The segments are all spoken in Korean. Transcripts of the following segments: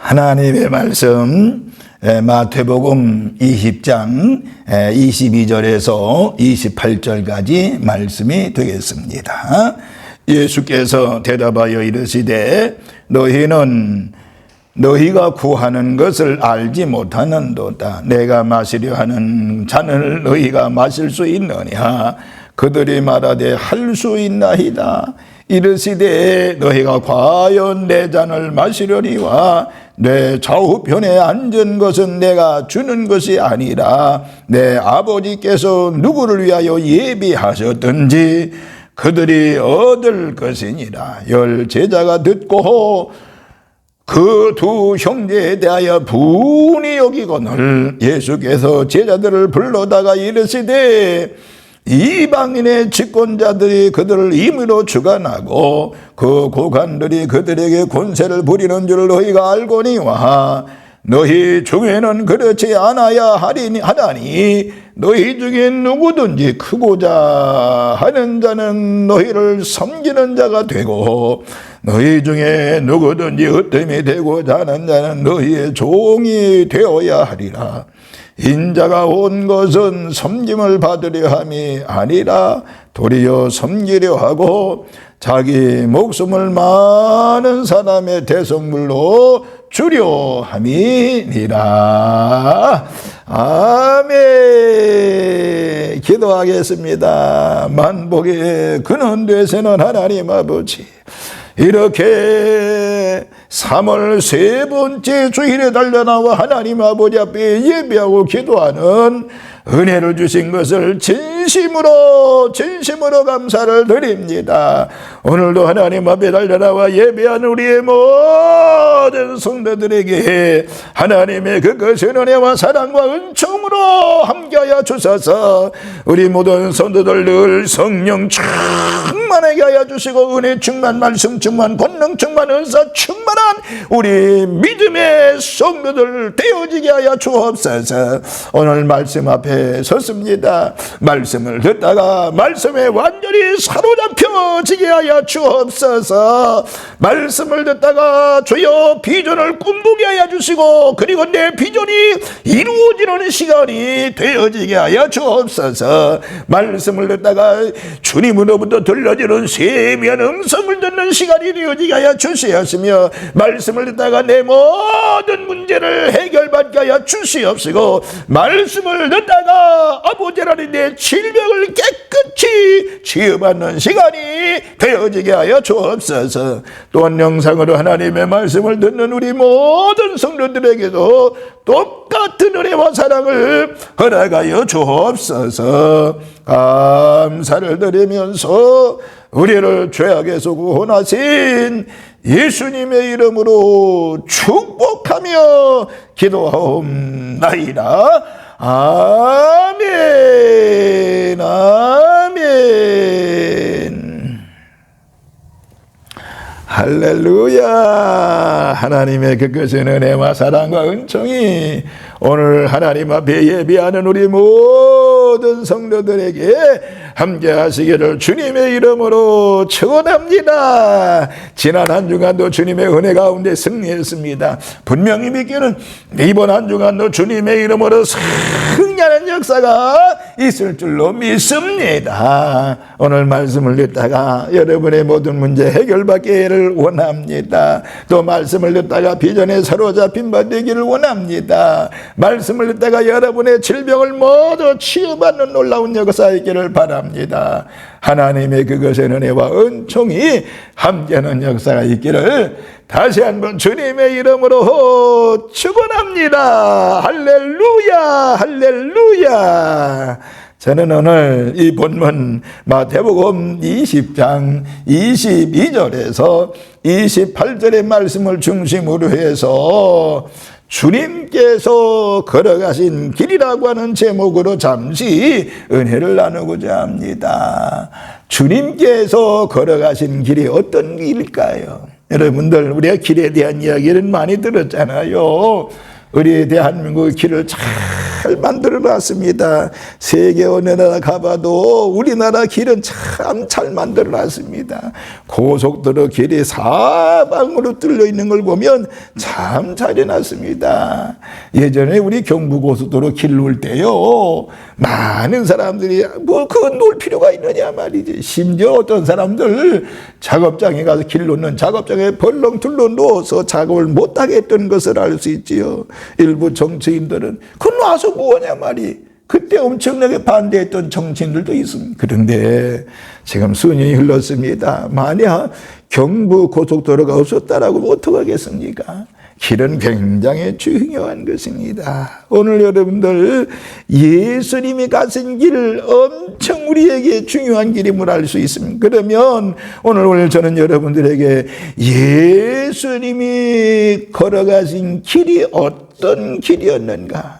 하나님의 말씀 마태복음 20장 22절에서 28절까지 말씀이 되겠습니다. 예수께서 대답하여 이르시되 너희가 구하는 것을 알지 못하는도다. 내가 마시려 하는 잔을 너희가 마실 수 있느냐? 그들이 말하되 할 수 있나이다. 이르시되 너희가 과연 내 잔을 마시려니와 내 좌우편에 앉은 것은 내가 주는 것이 아니라 내 아버지께서 누구를 위하여 예비하셨든지 그들이 얻을 것이니라. 열 제자가 듣고 그 두 형제에 대하여 분이 여기거늘 예수께서 제자들을 불러다가 이르시되 이방인의 집권자들이 그들을 임의로 주관하고 그 고관들이 그들에게 권세를 부리는 줄 너희가 알거니와 너희 중에는 그렇지 않아야 하다니 너희 중에 누구든지 크고자 하는 자는 너희를 섬기는 자가 되고 너희 중에 누구든지 으뜸이 되고자 하는 자는 너희의 종이 되어야 하리라. 인자가 온 것은 섬김을 받으려 함이 아니라 도리어 섬기려 하고 자기 목숨을 많은 사람의 대성물로 주려 함이니라. 아멘. 기도하겠습니다. 만복의 근원 되시는 하나님 아버지, 이렇게 3월 세 번째 주일에 달려나와 하나님 아버지 앞에 예배하고 기도하는 은혜를 주신 것을 진심으로 감사를 드립니다. 오늘도 하나님 앞에 달려나와 예배하는 우리의 모든 성도들에게 하나님의 그 거신 은혜와 사랑과 은총으로 함께하여 주셔서 우리 모든 성도들 늘 성령 충만하게 하여 주시고 은혜 충만, 말씀 충만, 권능 충만, 은사 충만한 우리 믿음의 성도들 되어지게 하여 주옵소서. 오늘 말씀 앞에 섰습니다. 말씀을 듣다가 말씀에 완전히 사로잡혀지게 하여 주옵소서. 말씀을 듣다가 주여 비전을 꿈꾸게 하여 주시고 그리고 내 비전이 이루어지는 시간이 되어지게 하여 주옵소서. 말씀을 듣다가 주님으로부터 들려지는 세미한 음성을 듣는 시간이 되어지게 하여 주시옵시며 말씀을 듣다가 내 모든 문제를 해결받게 하여 주시옵시고 말씀을 듣다가 아버지 하나님 내 질병을 깨끗이 치유받는 시간이 되어지게 하여 주옵소서. 또한 영상으로 하나님의 말씀을 듣는 우리 모든 성도들에게도 똑같은 은혜와 사랑을 허락하여 주옵소서. 감사를 드리면서 우리를 죄악에서 구원하신 예수님의 이름으로 축복하며 기도하옵나이다. 아멘. 아멘. 할렐루야. 하나님의 그 크신 은혜와 사랑과 은총이 오늘 하나님 앞에 예배하는 우리 모든 성도들에게 함께 하시기를 주님의 이름으로 축원합니다. 지난 한 주간도 주님의 은혜 가운데 승리했습니다. 분명히 믿기는 이번 한 주간도 주님의 이름으로 승리하는 역사가 있을 줄로 믿습니다. 오늘 말씀을 듣다가 여러분의 모든 문제 해결받기를 원합니다. 또 말씀을 듣다가 비전에 사로잡힌 바 되기를 원합니다. 말씀을 듣다가 여러분의 질병을 모두 치유받는 놀라운 역사 있기를 바랍니다. 하나님의 그것의 은혜와 은총이 함께하는 역사가 있기를 다시 한번 주님의 이름으로 축원합니다. 할렐루야. 할렐루야. 저는 오늘 이 본문 마태복음 20장 22절에서 28절의 말씀을 중심으로 해서 주님께서 걸어가신 길이라고 하는 제목으로 잠시 은혜를 나누고자 합니다. 주님께서 걸어가신 길이 어떤 길일까요? 여러분들 우리가 길에 대한 이야기를 많이 들었잖아요. 우리 대한민국의 길을 잘 잘 만들어놨습니다. 세계 어느 나라 가봐도 우리나라 길은 참 잘 만들어놨습니다. 고속도로 길이 사방으로 뚫려 있는 걸 보면 참 잘 해놨습니다. 예전에 우리 경부고속도로 길 놓을 때요, 많은 사람들이 뭐 그건 놓을 필요가 있느냐 말이지. 심지어 어떤 사람들 작업장에 가서 길 놓는 작업장에 벌렁들러 누워서 작업을 못하게 했던 것을 알 수 있지요. 일부 정치인들은 그건 놔서 뭐하냐 말이. 그때 엄청나게 반대했던 정치인들도 있습니다. 그런데 지금 수년이 흘렀습니다. 만약 경부고속도로가 없었다라고 어떡하겠습니까? 길은 굉장히 중요한 것입니다. 오늘 여러분들 예수님이 가신 길 엄청 우리에게 중요한 길임을 알 수 있습니다. 그러면 오늘 저는 여러분들에게 예수님이 걸어가신 길이 어떤 길이었는가,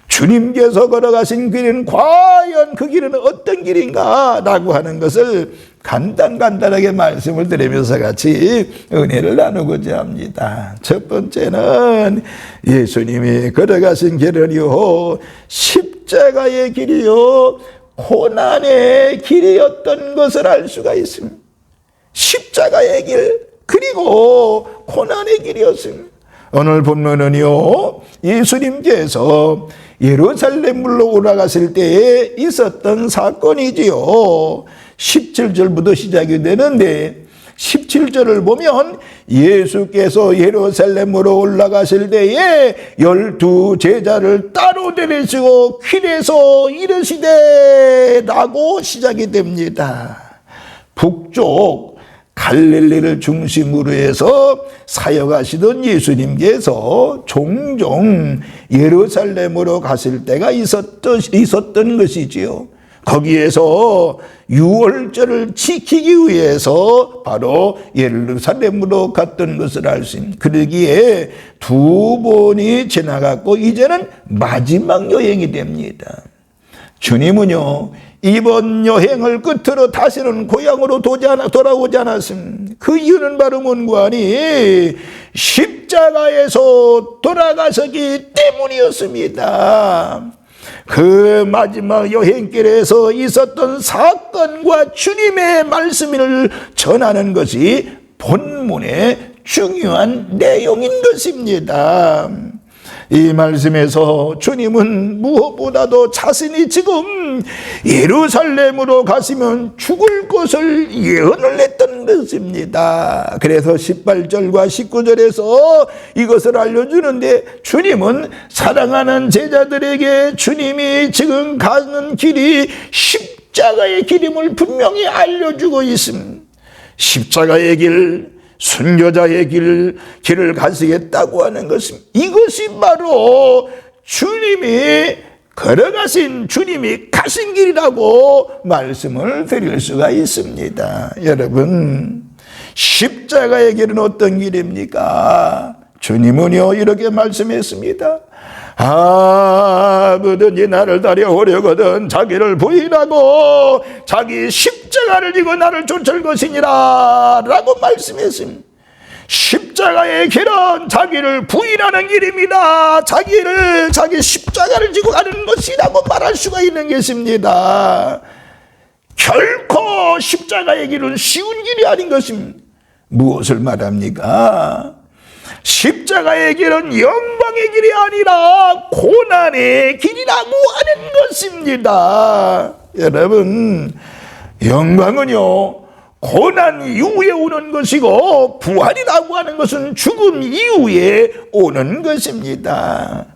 주님께서 걸어가신 길은 과연 그 길은 어떤 길인가 라고 하는 것을 간단하게 말씀을 드리면서 같이 은혜를 나누고자 합니다. 첫 번째는 예수님이 걸어가신 길은요, 십자가의 길이요, 고난의 길이었던 것을 알 수가 있습니다. 십자가의 길, 그리고 고난의 길이었습니다. 오늘 본문은요, 예수님께서 예루살렘으로 올라가실 때에 있었던 사건이지요. 17절부터 시작이 되는데 17절을 보면 예수께서 예루살렘으로 올라가실 때에 12 제자를 따로 데리시고 길에서 이르시되 라고 시작이 됩니다. 북쪽 갈릴리를 중심으로 해서 사역하시던 예수님께서 종종 예루살렘으로 가실 때가 있었던 것이지요. 거기에서 유월절을 지키기 위해서 바로 예루살렘으로 갔던 것을 알 수 있습니다. 그러기에 2번이 지나갔고 이제는 마지막 여행이 됩니다. 주님은요, 이번 여행을 끝으로 다시는 고향으로 돌아오지 않았습니다. 그 이유는 바로 뭔가니 십자가에서 돌아가셨기 때문이었습니다. 그 마지막 여행길에서 있었던 사건과 주님의 말씀을 전하는 것이 본문의 중요한 내용인 것입니다. 이 말씀에서 주님은 무엇보다도 자신이 지금 예루살렘으로 가시면 죽을 것을 예언을 했던 것입니다. 그래서 18절과 19절에서 이것을 알려주는데, 주님은 사랑하는 제자들에게 주님이 지금 가는 길이 십자가의 길임을 분명히 알려주고 있습니다. 십자가의 길, 순교자의 길을 가시겠다고 하는 것입니다. 이것이 바로 주님이 걸어가신, 주님이 가신 길이라고 말씀을 드릴 수가 있습니다. 여러분, 십자가의 길은 어떤 길입니까? 주님은요, 이렇게 말씀했습니다. 뭐든지 나를 따라오려거든 자기를 부인하고 자기 십자가를 지고 나를 쫓을 것이니라 라고 말씀했습니다. 십자가의 길은 자기를 부인하는 길입니다. 자기 십자가를 지고 가는 것이라고 말할 수가 있는 것입니다. 결코 십자가의 길은 쉬운 길이 아닌 것입니다. 무엇을 말합니까? 십자가의 길은 영광의 길이 아니라 고난의 길이라고 하는 것입니다. 여러분, 영광은요, 고난 이후에 오는 것이고 부활이라고 하는 것은 죽음 이후에 오는 것입니다.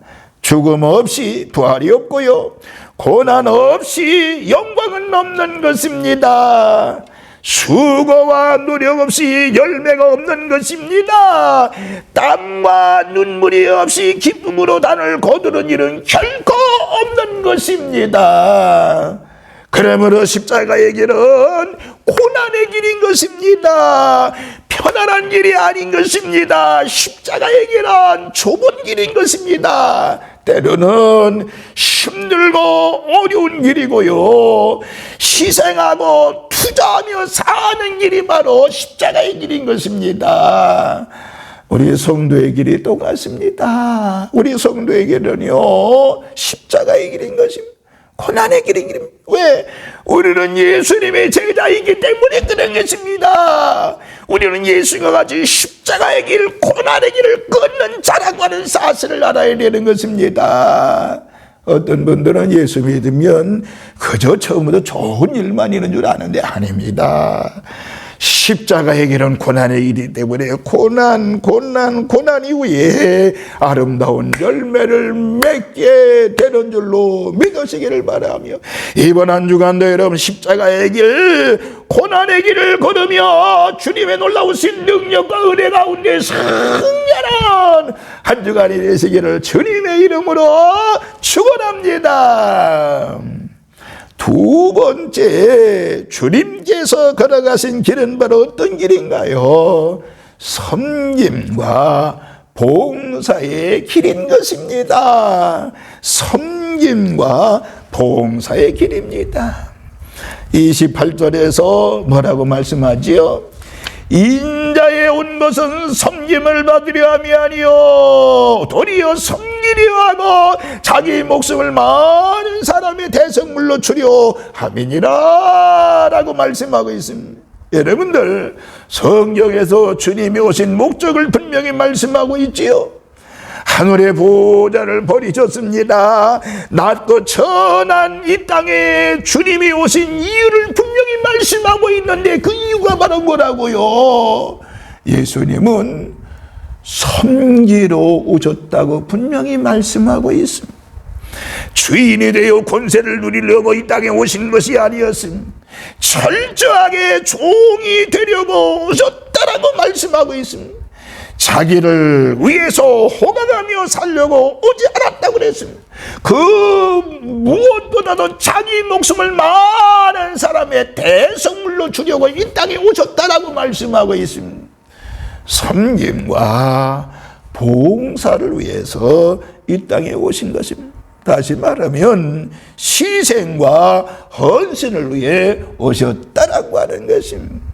죽음 없이 부활이 없고요, 고난 없이 영광은 없는 것입니다. 수고와 노력 없이 열매가 없는 것입니다. 땀과 눈물이 없이 기쁨으로 단을 거두는 일은 결코 없는 것입니다. 그러므로 십자가의 길은 고난의 길인 것입니다. 편안한 길이 아닌 것입니다. 십자가의 길은 좁은 길인 것입니다. 때로는 힘들고 어려운 길이고요, 희생하고 투자하며 사는 길이 바로 십자가의 길인 것입니다. 우리 성도의 길이 똑같습니다. 우리 성도의 길은요, 십자가의 길인 것입니다. 고난의 길인 길입니다. 왜? 우리는 예수님의 제자이기 때문에 그런 것입니다. 우리는 예수님과 같이 십자가의 길, 고난의 길을 걷는 자라고 하는 사실을 알아야 되는 것입니다. 어떤 분들은 예수 믿으면 그저 처음부터 좋은 일만 있는 줄 아는데 아닙니다. 십자가의 길은 고난의 길이기 때문에 고난 이후에 아름다운 열매를 맺게 되는 줄로 믿으시기를 바라며, 이번 한 주간도 여러분 십자가의 길, 고난의 길을 걸으며 주님의 놀라우신 능력과 은혜 가운데 승리하는 한 주간이 되시기를 주님의 이름으로 축원합니다. 두 번째, 주님께서 걸어가신 길은 바로 어떤 길인가요? 섬김과 봉사의 길인 것입니다. 섬김과 봉사의 길입니다. 28절에서 뭐라고 말씀하지요? 인자에 온 것은 섬김을 받으려 함이 아니요 도리어 섬기려 하고 자기 목숨을 많은 사람의 대성물로 주려 함이니라 라고 말씀하고 있습니다. 여러분들, 성경에서 주님이 오신 목적을 분명히 말씀하고 있지요. 하늘의 보좌를 버리셨습니다. 낮고 천한 이 땅에 주님이 오신 이유를 분명히 말씀하고 있는데 그 이유가 바로 뭐라고요? 예수님은 섬기러 오셨다고 분명히 말씀하고 있습니다. 주인이 되어 권세를 누리려고 이 땅에 오신 것이 아니었습니다. 철저하게 종이 되려고 오셨다라고 말씀하고 있습니다. 자기를 위해서 호강하며 살려고 오지 않았다고 그랬습니다. 그 무엇보다도 자기 목숨을 많은 사람의 대성물로 주려고 이 땅에 오셨다라고 말씀하고 있습니다. 섬김과 봉사를 위해서 이 땅에 오신 것입니다. 다시 말하면 희생과 헌신을 위해 오셨다라고 하는 것입니다.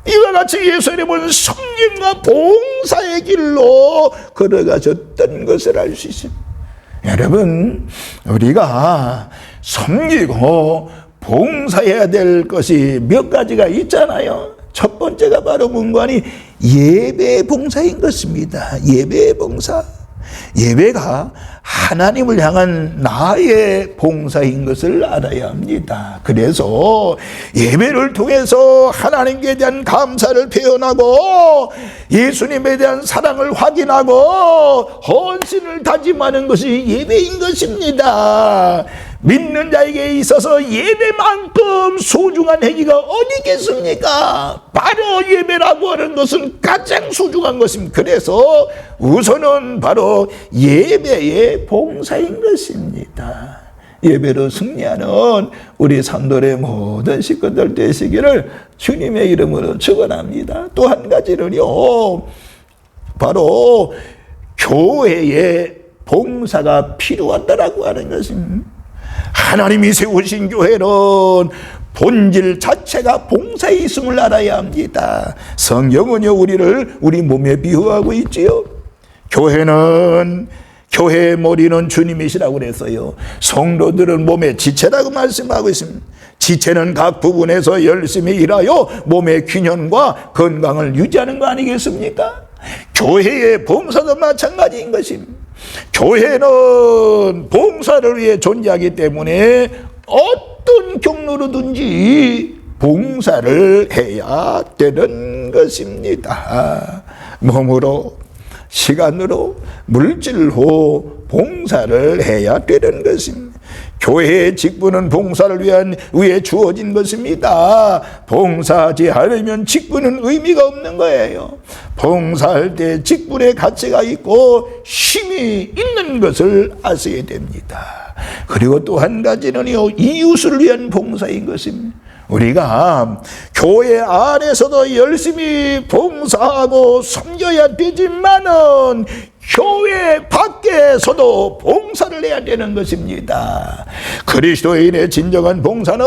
이와 같이 예수님은 섬김과 봉사의 길로 걸어가셨던 것을 알 수 있습니다. 여러분, 우리가 섬기고 봉사해야 될 것이 몇 가지가 있잖아요. 첫 번째가 바로 문관이 예배 봉사인 것입니다. 예배 봉사. 예배가 하나님을 향한 나의 봉사인 것을 알아야 합니다. 그래서 예배를 통해서 하나님께 대한 감사를 표현하고 예수님에 대한 사랑을 확인하고 헌신을 다짐하는 것이 예배인 것입니다. 믿는 자에게 있어서 예배만큼 소중한 행위가 어디 있겠습니까? 바로 예배라고 하는 것은 가장 소중한 것입니다. 그래서 우선은 바로 예배의 봉사인 것입니다. 예배로 승리하는 우리 산돌의 모든 식구들 되시기를 주님의 이름으로 축원합니다. 또 한 가지는요, 바로 교회의 봉사가 필요하다라고 하는 것입니다. 하나님이 세우신 교회는 본질 자체가 봉사에 있음을 알아야 합니다. 성경은요, 우리 몸에 비유하고 있지요. 교회의 머리는 주님이시라고 그랬어요. 성도들은 몸의 지체라고 말씀하고 있습니다. 지체는 각 부분에서 열심히 일하여 몸의 균형과 건강을 유지하는 거 아니겠습니까? 교회의 봉사도 마찬가지인 것입니다. 교회는 봉사를 위해 존재하기 때문에 어떤 경로로든지 봉사를 해야 되는 것입니다. 몸으로, 시간으로, 물질로 봉사를 해야 되는 것입니다. 교회의 직분은 봉사를 위해 주어진 것입니다. 봉사하지 않으면 직분은 의미가 없는 거예요. 봉사할 때 직분의 가치가 있고 힘이 있는 것을 아셔야 됩니다. 그리고 또 한 가지는요, 이웃을 위한 봉사인 것입니다. 우리가 교회 안에서도 열심히 봉사하고 섬겨야 되지만은 교회 밖에서도 봉사를 해야 되는 것입니다. 그리스도인의 진정한 봉사는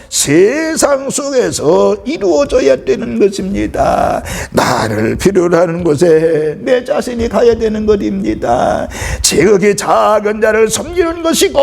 세상 속에서 이루어져야 되는 것입니다. 나를 필요로 하는 곳에 내 자신이 가야 되는 것입니다. 지극히 작은 자를 섬기는 것이고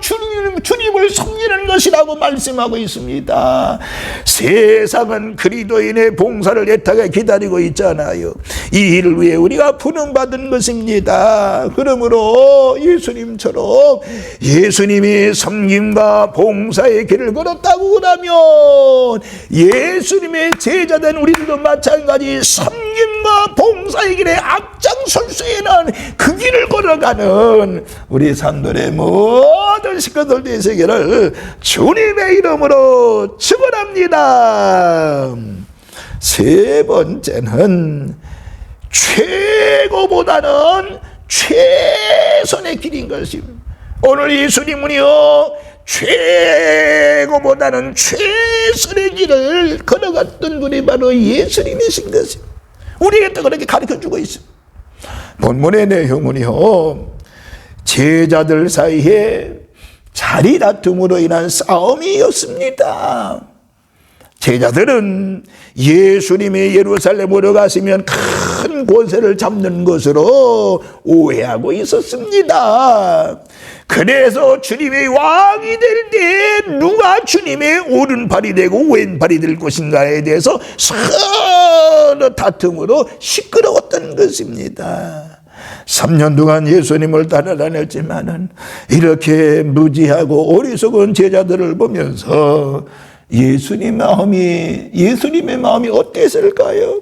주님을 섬기는 것이라고 말씀하고 있습니다. 세상은 그리스도인의 봉사를 애타게 기다리고 있잖아요. 이 일을 위해 우리가 부름받은 것입니다. 그러므로 예수님처럼 예수님이 섬김과 봉사의 길을 걸었다고 하면 예수님의 제자된 우리들도 마찬가지 섬김과 봉사의 길에 앞장설 수 있는 그 길을 걸어가는 우리 산돌의 모든 식구들 되시기를 주님의 이름으로 축원합니다. 세 번째는 최고보다는 최선의 길인 것입니다. 오늘 예수님은요, 최고보다는 최선의 길을 걸어갔던 분이 바로 예수님이신 것입니다. 우리에게 또 그렇게 가르쳐주고 있습니다. 본문의 내용은요, 제자들 사이에 자리 다툼으로 인한 싸움이었습니다. 제자들은 예수님이 예루살렘으로 가시면 큰 권세를 잡는 것으로 오해하고 있었습니다. 그래서 주님이 왕이 될 때 누가 주님의 오른팔이 되고 왼팔이 될 것인가에 대해서 서로 다툼으로 시끄러웠던 것입니다. 3년 동안 예수님을 따라다녔지만은 이렇게 무지하고 어리석은 제자들을 보면서 예수님의 마음이 어땠을까요?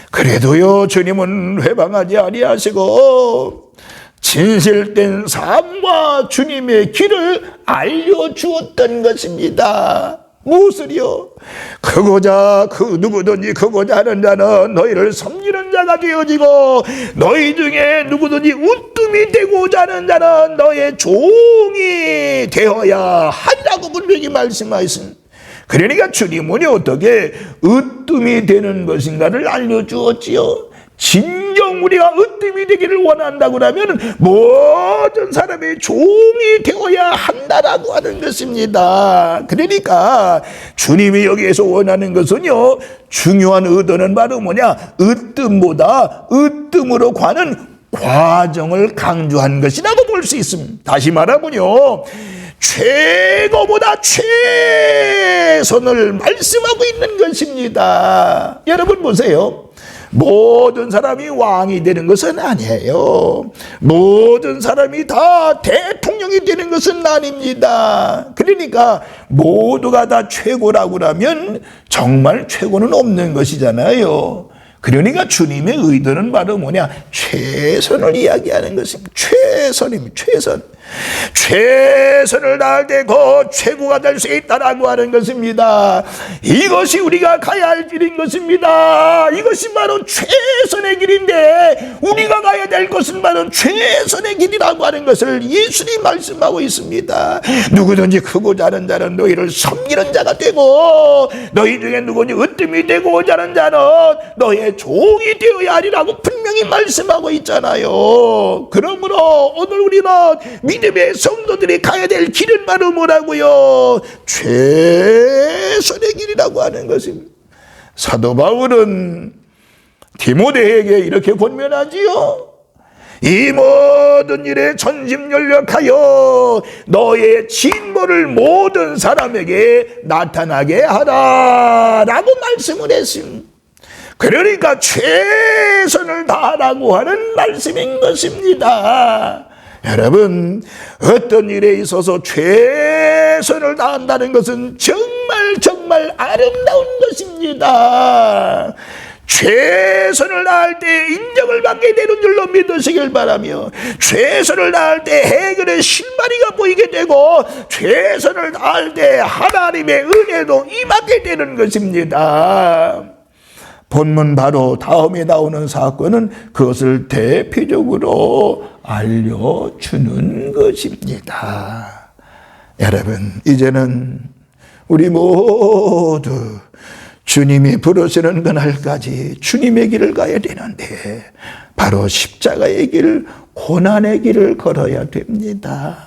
그래도요, 주님은 회방하지 아니하시고 진실된 삶과 주님의 길을 알려주었던 것입니다. 무엇을요? 누구든지 크고자 하는 자는 너희를 섬기는 자가 되어지고, 너희 중에 누구든지 으뜸이 되고자 하는 자는 너의 종이 되어야 하리라고 분명히 말씀하셨습니다. 그러니까 주님은 어떻게 으뜸이 되는 것인가를 알려주었지요. 진정 우리가 으뜸이 되기를 원한다고 하면 모든 사람의 종이 되어야 한다라고 하는 것입니다. 그러니까 주님이 여기에서 원하는 것은요, 중요한 의도는 바로 뭐냐? 으뜸보다 으뜸으로 가는 과정을 강조한 것이라고 볼 수 있습니다. 다시 말하면요, 최고보다 최선을 말씀하고 있는 것입니다. 여러분 보세요. 모든 사람이 왕이 되는 것은 아니에요. 모든 사람이 다 대통령이 되는 것은 아닙니다. 그러니까 모두가 다 최고라고 하면 정말 최고는 없는 것이잖아요. 그러니까 주님의 의도는 바로 뭐냐? 최선을 이야기하는 것입니다. 최선입니다. 최선을 다할 때 그 최고가 될 수 있다라고 하는 것입니다. 이것이 우리가 가야 할 길인 것입니다. 이것이 바로 최선의 길인데 우리가 가야 될 것은 바로 최선의 길이라고 하는 것을 예수님이 말씀하고 있습니다. 누구든지 크고자 하는 자는 너희를 섬기는 자가 되고, 너희 중에 누구든지 으뜸이 되고자 하는 자는 너의 종이 되어야 하리라고 분명히 말씀하고 있잖아요. 그러므로 오늘 우리는 믿음의 성도들이 가야 될 길은 바로 뭐라고요? 최선의 길이라고 하는 것입니다. 사도 바울은 디모데에게 이렇게 권면하지요. 이 모든 일에 전심연력하여 너의 진보를 모든 사람에게 나타나게 하라 라고 말씀을 했습니다. 그러니까 최선을 다하라고 하는 말씀인 것입니다. 여러분, 어떤 일에 있어서 최선을 다한다는 것은 정말 아름다운 것입니다. 최선을 다할 때 인정을 받게 되는 줄로 믿으시길 바라며, 최선을 다할 때 해결의 실마리가 보이게 되고, 최선을 다할 때 하나님의 은혜도 임하게 되는 것입니다. 본문 바로 다음에 나오는 사건은 그것을 대표적으로 알려주는 것입니다. 여러분, 이제는 우리 모두 주님이 부르시는 그날까지 주님의 길을 가야 되는데 바로 십자가의 길, 고난의 길을 걸어야 됩니다.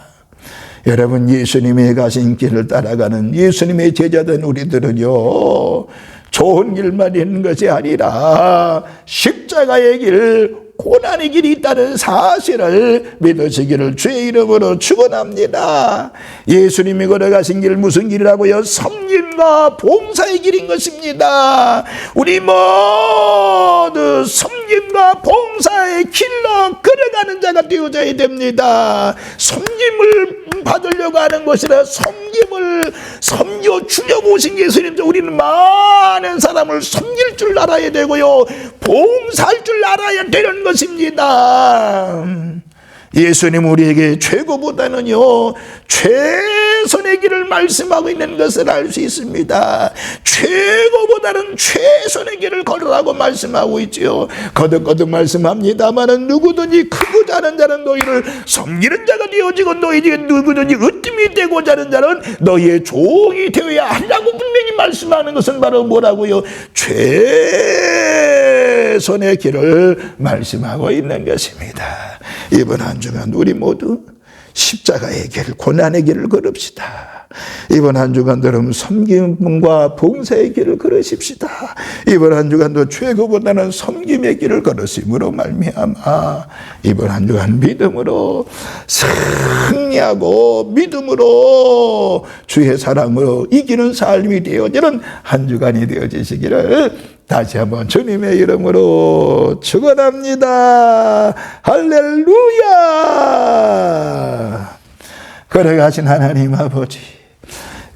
여러분, 예수님이 가신 길을 따라가는 예수님의 제자된 우리들은요, 좋은 길만 있는 것이 아니라 십자가의 길, 고난의 길이 있다는 사실을 믿으시기를 주의 이름으로 축원합니다. 예수님이 걸어가신 길 무슨 길이라고요? 섬김과 봉사의 길인 것입니다. 우리 모두 섬김과 봉사의 길로 걸어가는 자가 되어져야 됩니다. 섬김을 받으려고 하는 것이라 섬김을 섬겨주려고 오신 예수님도 우리는 많은 사람을 섬길 줄 알아야 되고요, 봉사할 줄 알아야 되는 것입니다. 예수님 우리에게 최고보다는요, 최선의 길을 말씀하고 있는 것을 알 수 있습니다. 최고보다는 최선의 길을 걸으라고 말씀하고 있지요. 거듭거듭 말씀합니다마는 누구든지 크고자 하는 자는 너희를 섬기는 자가 되어지고 너희에게 누구든지 으뜸이 되고자 하는 자는 너희의 종이 되어야 한다고 분명히 말씀하는 것은 바로 뭐라고요? 최선의 길을 말씀하고 있는 것입니다. 이번 한 주간 우리 모두 십자가의 길, 고난의 길을 걸읍시다. 이번 한 주간도 여러분 섬김과 봉사의 길을 걸으십시다. 이번 한 주간도 최고보다는 섬김의 길을 걸으심으로 말미암아 이번 한 주간 믿음으로 승리하고 믿음으로 주의 사랑으로 이기는 삶이 되어지는 한 주간이 되어지시기를 다시 한번 주님의 이름으로 축원합니다. 할렐루야. 걸어가신 하나님 아버지,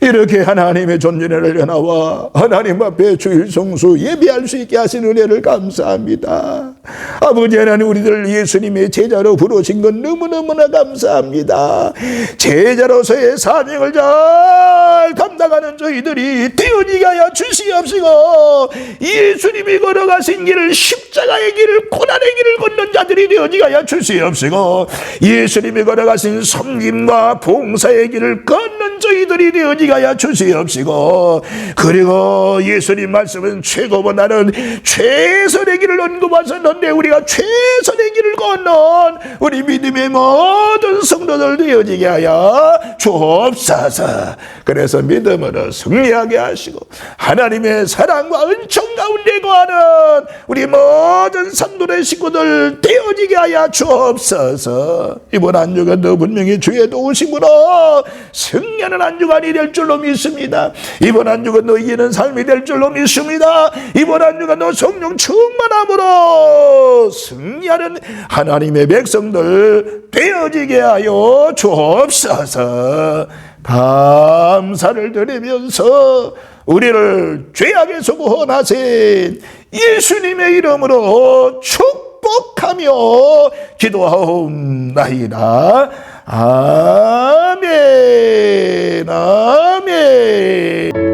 이렇게 하나님의 존전을 나와 하나님 앞에 주일 성수 예배할 수 있게 하신 은혜를 감사합니다. 아버지 하나님, 우리들 예수님의 제자로 부르신 건 너무너무나 감사합니다. 제자로서의 사명을 잘 감당하는 저희들이 되어지게 하여 주시옵시고, 예수님이 걸어가신 길을, 십자가의 길을, 고난의 길을 걷는 자들이 되어지게 하여 주시옵시고, 예수님이 걸어가신 섬김과 봉사의 길을 걷는 저희들이 되어지게 하여 주시옵시고, 그리고 예수님 말씀은 최고보다는 최선의 길을 언급하셨는데 우리가 최선의 길을 걷는 우리 믿음의 모든 성도들 되어지게 하여 주옵소서. 그래서 믿음으로 승리하게 하시고 하나님의 사랑과 은총 가운데 거하는 우리 모든 성도의 식구들 되어지게 하여 주옵소서. 이번 한 주간도 분명히 주의 도우심으로 승리하는 한 주간이 될 줄로 믿습니다. 이번 한 주간도 이기는 삶이 될 줄로 믿습니다. 이번 한 주간도 성령 충만함으로 승리하는 하나님의 백성들 되어지게 하여 주옵소서. 감사를 드리면서 우리를 죄악에서 구원하신 예수님의 이름으로 축복하며 기도하옵나이다. 아멘. 아멘.